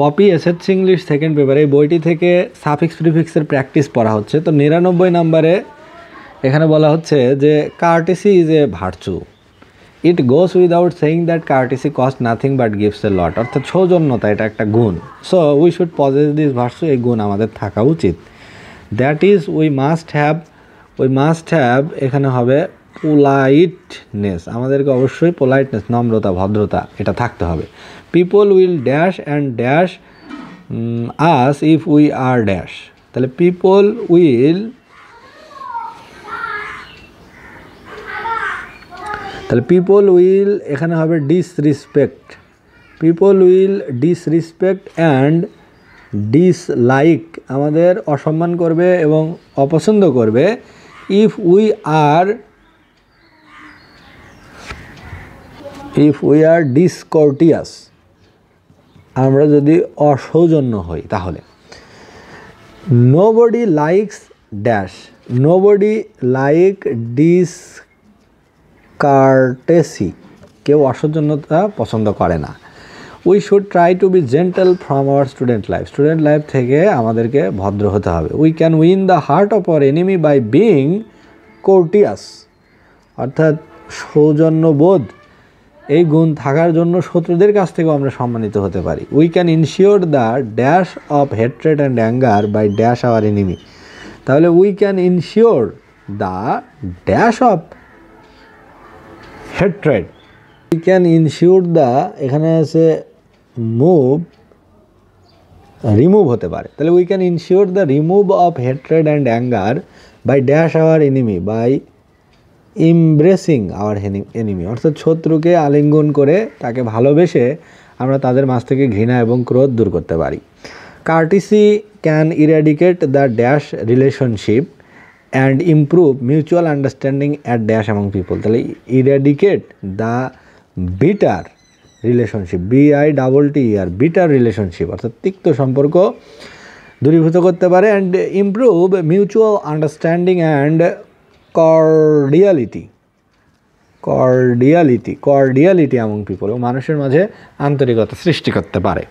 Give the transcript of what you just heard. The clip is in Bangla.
Poppy SSC English second paper এই বইটি থেকে সাফিক্স প্রিফিক্সের প্র্যাকটিস পড়া হচ্ছে। তো 99 নম্বরে এখানে বলা হচ্ছে যে courtesy is a virtue, it goes without saying that courtesy cost nothing but gives a lot, অর্থাৎ সৌজন্যতা এটা একটা গুণ। So we should possess this virtue, এই গুণ আমাদের থাকা উচিত। That is we must have এখানে হবে পোলাইটনেস, আমাদেরকে অবশ্যই পোলাইটনেস নম্রতা ভদ্রতা এটা থাকতে হবে। People will dash and dash us if we are dash, তাহলে পিপল উইল এখানে হবে ডিসরিসপেক্ট, পিপল উইল ডিসরিসপেক্ট অ্যান্ড ডিসলাইক, আমাদের অসম্মান করবে এবং অপছন্দ করবে। ইফ উই আর ডিসকর্টিয়াস, আমরা যদি অসৌজন্য হই তাহলে। Nobody likes dash, nobody like discourtesy, কেউ অসৌজন্যতা পছন্দ করে না। We should try to be gentle from our student life থেকে আমাদেরকে ভদ্র হতে হবে। We can win the heart of our enemy by being courteous, অর্থাৎ সৌজন্যবোধ এই গুণ থাকার জন্য শত্রুদের কাছ থেকেও আমরা সম্মানিত হতে পারি। We can ensure the dash of hatred and anger by dash our enemy, তাহলে we can ensure the dash of hatred, we can ensure the এখানে আছে রিমুভ হতে পারে, তাহলে we can ensure the remove of hatred and anger by dash our enemy by embracing our enemy, অর্থাৎ শত্রুকে আলিঙ্গন করে তাকে ভালোবেসে আমরা তাদের মাঝ থেকে ঘৃণা এবং ক্রোধ দূর করতে পারি। Courtesy can eradicate the dash relationship and improve mutual understanding at dash among people, তাহলে eradicate the bitter relationship, BITTER bitter relationship, অর্থাৎ তিক্ত সম্পর্ক দূরীভূত করতে পারে। And improve mutual understanding and cordiality among people, মানুষের মাঝে আন্তরিকতা সৃষ্টি করতে পারে।